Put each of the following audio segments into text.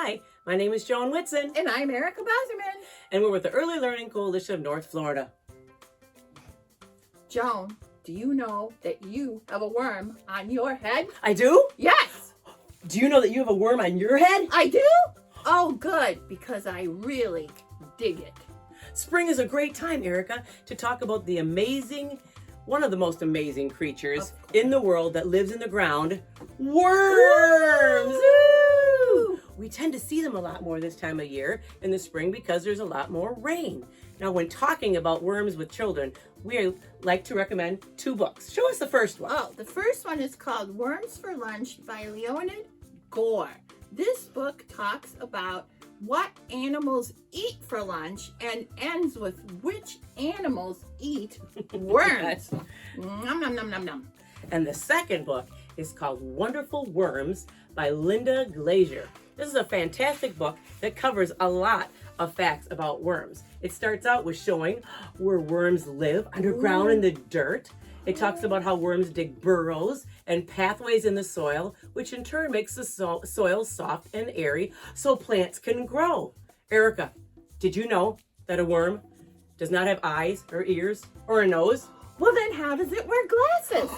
Hi, my name is Joan Whitson. And I'm Erika Bauserman. And we're with the Early Learning Coalition of North Florida. Joan, do you know that you have a worm on your head? I do? Yes. Do you know that you have a worm on your head? I do? Oh, good, because I really dig it. Spring is a great time, Erika, to talk about the one of the most amazing creatures in the world that lives in the ground, worms. Woo! We tend to see them a lot more this time of year in the spring because there's a lot more rain. Now, when talking about worms with children, we like to recommend 2 books. Show us the first one. Oh, the first one is called Worms for Lunch by Leonid Gore. This book talks about what animals eat for lunch and ends with which animals eat worms. Nom, nom, nom, nom, nom. And the second book is called Wonderful Worms by Linda Glazier. This is a fantastic book that covers a lot of facts about worms. It starts out with showing where worms live underground in the dirt. It talks about how worms dig burrows and pathways in the soil, which in turn makes the soil soft and airy so plants can grow. Erika, did you know that a worm does not have eyes or ears or a nose? Well, then how does it wear glasses?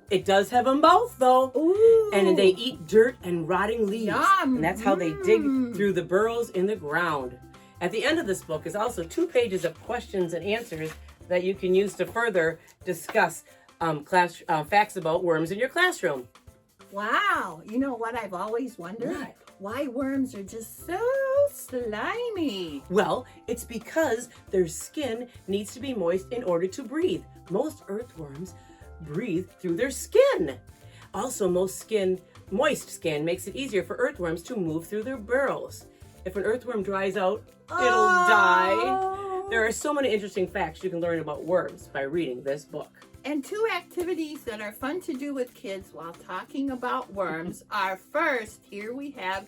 It does have a mouth, though. Ooh. And they eat dirt and rotting leaves. Yum. And that's how they dig through the burrows in the ground. At the end of this book is also 2 pages of questions and answers that you can use to further discuss facts about worms in your classroom. Wow. You know what I've always wondered? What? Why worms are just so slimy. Well, it's because their skin needs to be moist in order to breathe. Most earthworms breathe through their skin. Also, moist skin makes it easier for earthworms to move through their burrows. If an earthworm dries out, it'll die. There are so many interesting facts you can learn about worms by reading this book. And 2 activities that are fun to do with kids while talking about worms are, first, here we have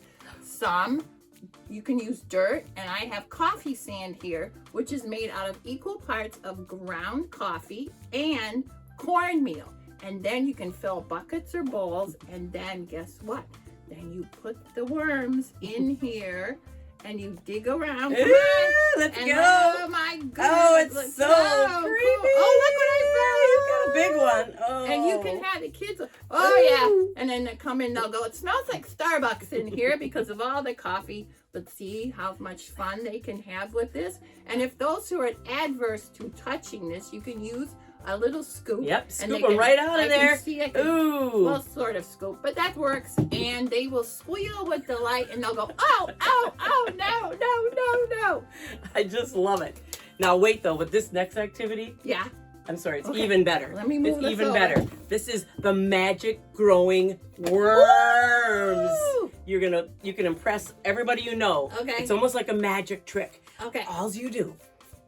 you can use dirt, and I have coffee sand here, which is made out of equal parts of ground coffee and cornmeal. And then you can fill buckets or bowls, and then guess what? Then you put the worms in here and you dig around. Come on. Let's go. Oh my goodness. Oh, it's so creepy. Cool. Oh, look what I found. You've got a big one. Oh. And you can have the kids. Oh, yeah. And then they come in, they'll go, it smells like Starbucks in here because of all the coffee. But see how much fun they can have with this. And if those who are adverse to touching this, you can use a little scoop. Yep, scoop them right out of there. Ooh. Well, sort of scoop, but that works. And they will squeal with delight, and they'll go, oh, oh, oh, no, no, no, no. I just love it. Now wait though, with this next activity, Yeah. I'm sorry, it's even better. Let me move It's this even over. better. This is the magic growing worms. Woo! You can impress everybody you know. Okay. It's almost like a magic trick. Okay. All you do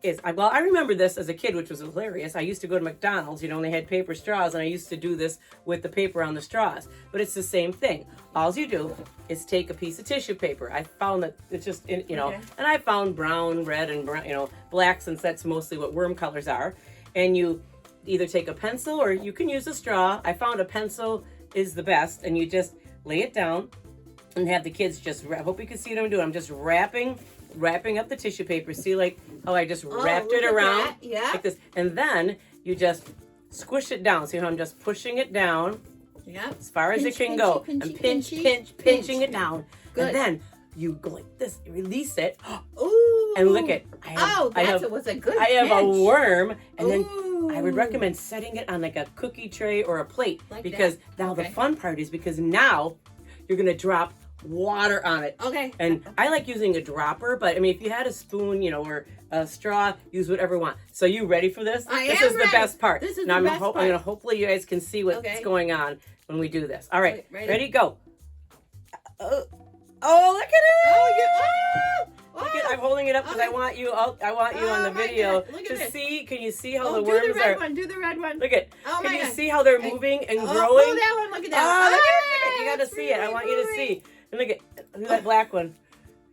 is, I remember this as a kid, which was hilarious. I used to go to McDonald's, and they had paper straws, and I used to do this with the paper on the straws. But it's the same thing. All you do is take a piece of tissue paper. I found that it's just, and I found brown, red, and brown, black, since that's mostly what worm colors are. And you either take a pencil or you can use a straw. I found a pencil is the best, and you just lay it down and have the kids just, I hope you can see what I'm doing. I'm just wrapping up the tissue paper. See, like how I just wrapped it around like this. And then you just squish it down. See how I'm just pushing it down as far as it can go. And pinching it down. Good. And then you go like this, release it. Ooh. And look at, was a good I have a pinch. worm. And then Ooh. I would recommend setting it on like a cookie tray or a plate. Like because that. now Okay. the fun part is because now you're going to drop water on it. Okay. And I like using a dropper, but I mean, if you had a spoon, or a straw, use whatever you want. So you ready for this? This is the best part. This is now the best part. I'm gonna, hopefully you guys can see what's going on when we do this. All right, ready, go. Oh, look at it! Look at, I'm holding it up because I want you on the video to see. Can you see how the worms do the red one. Do the red one. Look at. Oh, can my you God. see how they're moving and growing? Oh, that one. Look at that. Oh, look at it. You got to see it. I want you to see. And look at that black one.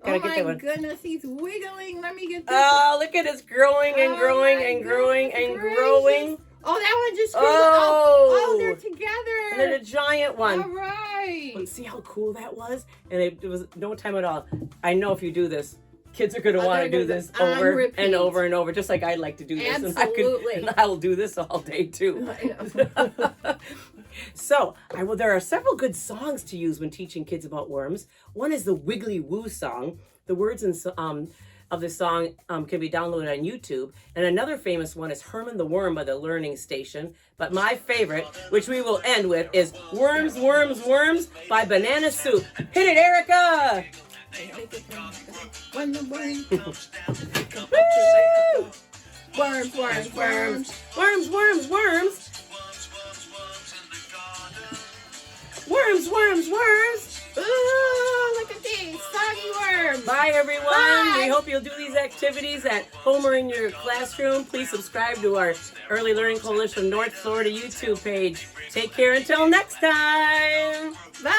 Gotta get that one. Oh my goodness, he's wiggling. Let me get this. Oh, look at it. It's growing and growing and growing and growing. Oh, that one just grew. Oh. Oh, they're together. And then a giant one. All right. right. But see how cool that was? And it was no time at all. I know if you do this, kids are going to want to do this over repeat. and over and over, just like I like to do this. Absolutely. And I will do this all day too. So, there are several good songs to use when teaching kids about worms. One is the Wiggly Woo song. The words of the song can be downloaded on YouTube. And another famous one is Herman the Worm by the Learning Station. But my favorite, which we will end with, is Worms, Worms, Worms by Banana Soup. Hit it, Erika! When the worm Worms, worms, worms. Worms, worms, worms. Worms, worms, worms. Ooh, look at these soggy worms. Bye, everyone. Bye. We hope you'll do these activities at home or in your classroom. Please subscribe to our Early Learning Coalition North Florida YouTube page. Take care until next time. Bye.